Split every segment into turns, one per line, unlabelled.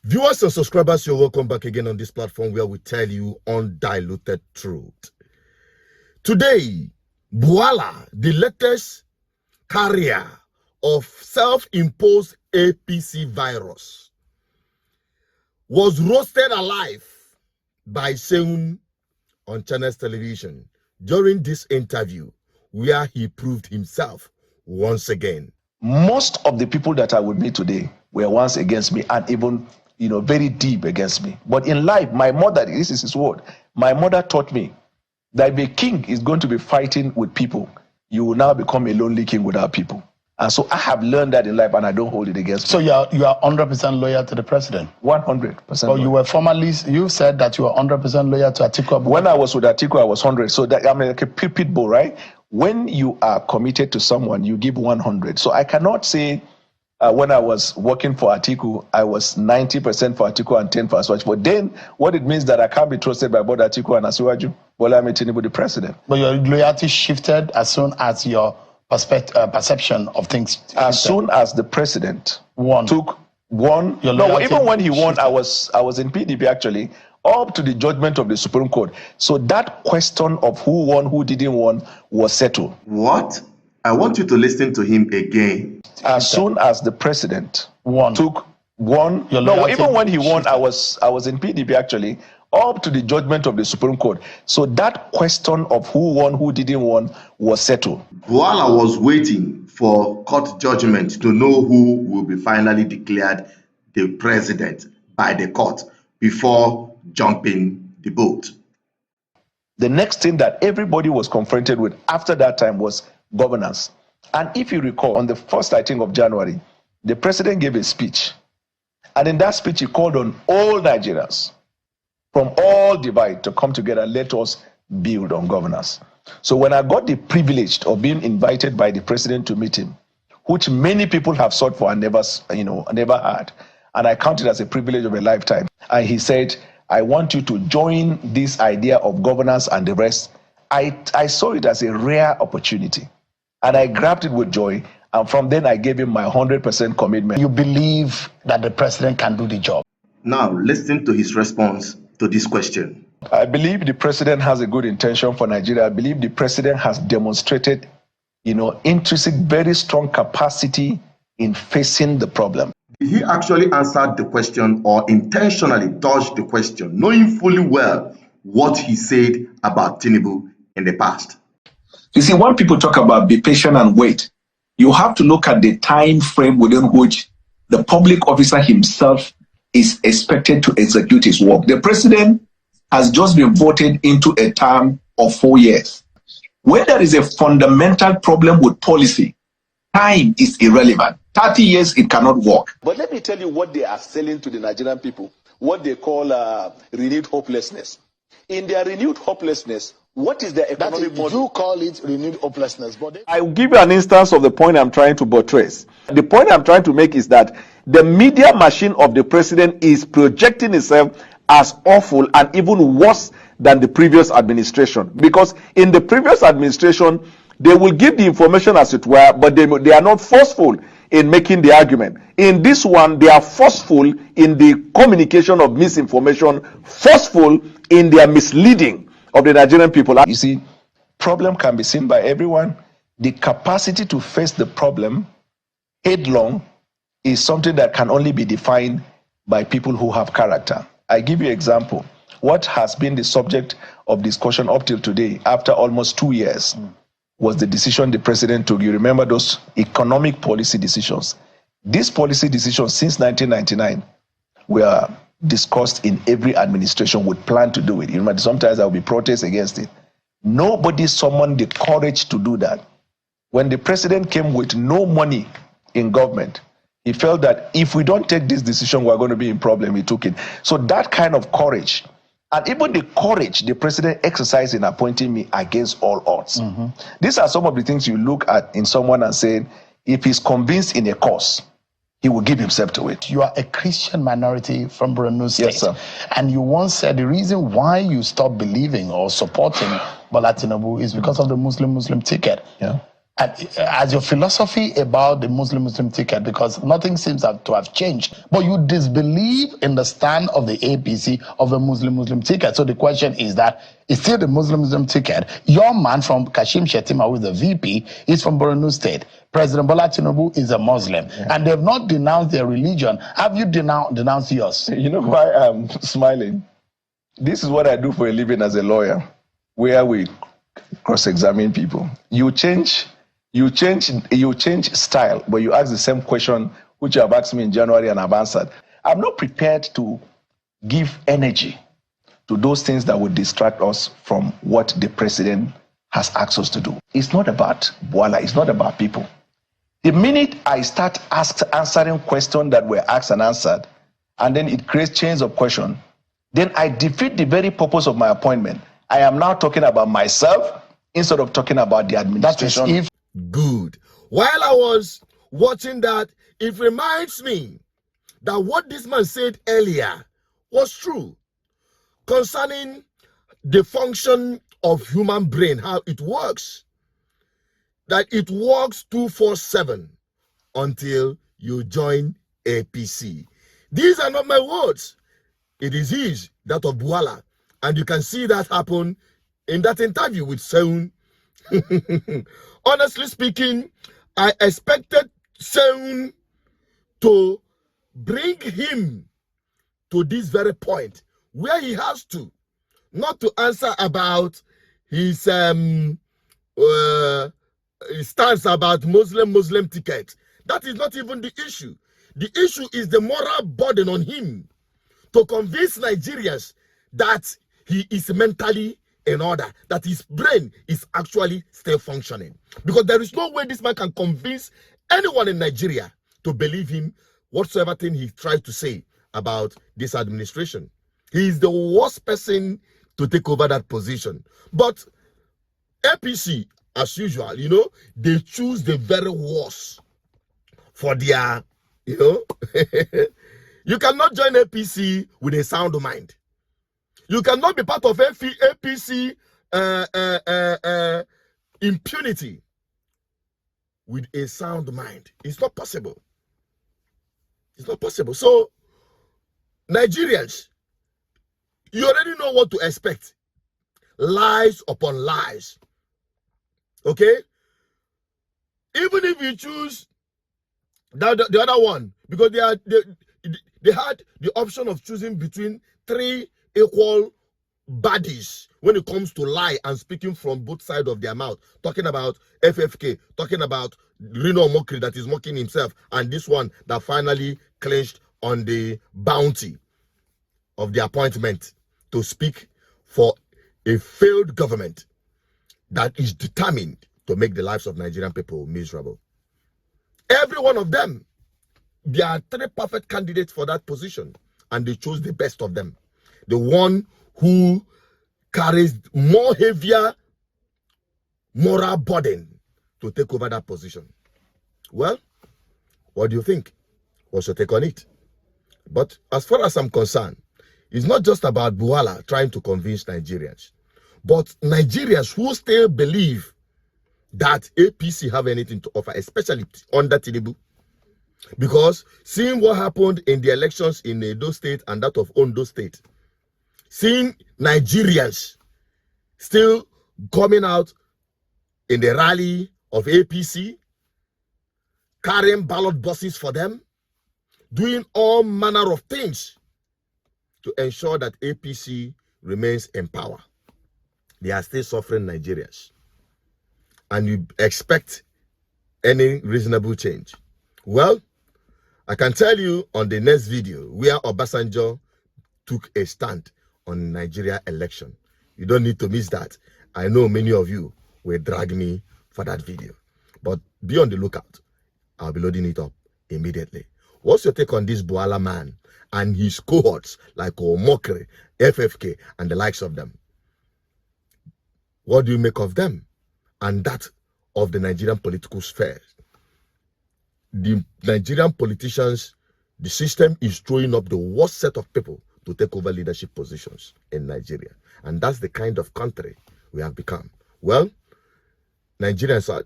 Viewers and subscribers, you're welcome back again on this platform where we tell you undiluted truth. Today, Bwala, the latest carrier of self-imposed APC virus, was roasted alive by Seun on Channels Television during this interview where he proved himself once again.
Most of the people that are with me today were once against me and even very deep against me. But in life, my mother, this is his word, my mother taught me that if a king is going to be fighting with people, you will now become a lonely king without people. And so I have learned that in life and I don't hold it against
me. So you are 100% loyal to the president?
100%.
Well, you were formerly, you said that you were 100% loyal to Atiku.
When I was with Atiku, I was 100. So that I'm like a pit bull, right? When you are committed to someone, you give 100. So I cannot say when I was working for Atiku, I was 90% for Atiku and 10% for Asiwaju. But then what it means that I can't be trusted by both Atiku and Asiwaju. Well, I'm Tinubu the president.
But your loyalty shifted as soon as your perception of things shifted.
As soon as the president took one.
No,
even when he won, I was in PDP actually, up to the judgment of the Supreme Court. So that question of who won, who didn't won was settled.
What? I want you to listen to him again.
As soon as the president took one.
No,
even when he won, I was in PDP actually, up to the judgment of the Supreme Court. So that question of who won, who didn't won was settled.
Bwala was waiting for court judgment to know who will be finally declared the president by the court before jumping the boat.
The next thing that everybody was confronted with after that time was governance. And if you recall, on the 1st, I think, of January, the president gave a speech. And in that speech, he called on all Nigerians from all divide to come together and let us build on governance. So when I got the privilege of being invited by the president to meet him, which many people have sought for and never had, and I count it as a privilege of a lifetime, and he said, I want you to join this idea of governance and the rest. I saw it as a rare opportunity, and I grabbed it with joy. And from then, I gave him my 100% commitment.
You believe that the president can do the job?
Now, listen to his response to this question.
I believe the president has a good intention for Nigeria. I believe the president has demonstrated, intrinsic, very strong capacity in facing the problem.
Did he actually answer the question or intentionally dodged the question, knowing fully well what he said about Tinubu in the past?
You see, when people talk about be patient and wait, you have to look at the time frame within which the public officer himself is expected to execute his work. The president has just been voted into a term of 4 years. When there is a fundamental problem with policy, time is irrelevant. 30 years, it cannot work.
But let me tell you what they are selling to the Nigerian people, what they call renewed hopelessness. In their renewed hopelessness, what is their economic model?
You call it renewed hopelessness. But
I will give you an instance of the point I'm trying to buttress. The point I'm trying to make is that the media machine of the president is projecting itself as awful and even worse than the previous administration. Because in the previous administration, they will give the information as it were, but they are not forceful in making the argument. In this one, they are forceful in the communication of misinformation, forceful in their misleading of the Nigerian people.
You see, problem can be seen by everyone. The capacity to face the problem headlong is something that can only be defined by people who have character. I give you an example. What has been the subject of discussion up till today, after almost 2 years, was the decision the president took. You remember those economic policy decisions. These policy decisions since 1999 were discussed in every administration would plan to do it. You remember, sometimes there will be protests against it. Nobody summoned the courage to do that. When the president came with no money in government, he felt that if we don't take this decision, we're going to be in problem. He took it. So that kind of courage, and even the courage the president exercised in appointing me against all odds. These are some of the things you look at in someone and say, if he's convinced in a cause, he will give himself to it.
You are a Christian minority from Borno State.
Yes, sir.
And you once said the reason why you stopped believing or supporting Bola Tinubu is because of the Muslim ticket.
Yeah.
as your philosophy about the Muslim ticket, because nothing seems to have changed, but you disbelieve in the stand of the APC of the Muslim ticket. So the question is that it's still the Muslim ticket. Your man from Kashim Shettima, who is the VP, is from Borno State. President Bola Tinubu is a Muslim, and they've not denounced their religion. Have you denounced yours?
You know why I'm smiling? This is what I do for a living as a lawyer, where we cross-examine people. You change style, but you ask the same question which you have asked me in January and I've answered. I'm not prepared to give energy to those things that would distract us from what the president has asked us to do. It's not about Bwala, it's not about people. The minute I start answering questions that were asked and answered, and then it creates chains of question, then I defeat the very purpose of my appointment. I am now talking about myself instead of talking about the administration.
That is
Good. While I was watching that, it reminds me that what this man said earlier was true concerning the function of human brain, how it works. That it works 24/7 until you join APC. These are not my words. It is his, that of Bwala. And you can see that happen in that interview with Seun. Honestly speaking, I expected Seun to bring him to this very point where he has to, not to answer about his stance about Muslim ticket. That is not even the issue. The issue is the moral burden on him to convince Nigerians that he is mentally in order, that his brain is actually still functioning. Because there is no way this man can convince anyone in Nigeria to believe him whatsoever thing he tried to say about this administration. He is the worst person to take over that position. But APC, as usual, you know, they choose the very worst for their, you know, you cannot join APC with a sound mind. You cannot be part of APC impunity with a sound mind. It's not possible. It's not possible. So, Nigerians, you already know what to expect. Lies upon lies. Okay? Even if you choose the other one, because they had the option of choosing between 3 equal bodies when it comes to lie and speaking from both sides of their mouth, talking about FFK, talking about Reno Mokri that is mocking himself, and this one that finally clinched on the bounty of the appointment to speak for a failed government that is determined to make the lives of Nigerian people miserable. Every one of them, there are 3 perfect candidates for that position, and they chose the best of them. The one who carries more heavier moral burden to take over that position. Well, what do you think? What's your take on it? But as far as I'm concerned, it's not just about Bwala trying to convince Nigerians, but Nigerians who still believe that APC have anything to offer, especially under Tinubu. Because seeing what happened in the elections in Edo State and that of Ondo State, seeing Nigerians still coming out in the rally of APC, carrying ballot buses for them, doing all manner of things to ensure that APC remains in power. They are still suffering Nigerians. And you expect any reasonable change. Well, I can tell you on the next video where Obasanjo took a stand on Nigeria election. You don't need to miss that. I know many of you will drag me for that video. But be on the lookout. I'll be loading it up immediately. What's your take on this Bwala man and his cohorts like Omokre, FFK, and the likes of them? What do you make of them and that of the Nigerian political sphere? The Nigerian politicians, the system is throwing up the worst set of people to take over leadership positions in Nigeria. And that's the kind of country we have become. Well, Nigerians are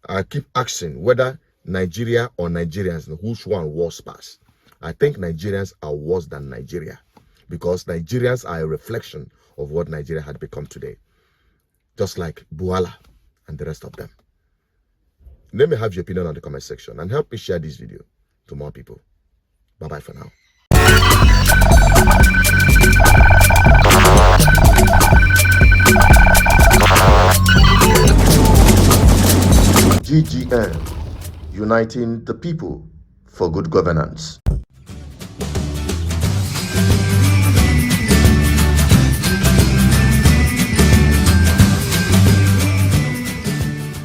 I keep asking whether Nigeria or Nigerians, which one was past. I think Nigerians are worse than Nigeria, because Nigerians are a reflection of what Nigeria had become today, just like Bwala and the rest of them. Let me have your opinion on the comment section and help me share this video to more people. Bye-bye for now. GGN, uniting the people for good governance.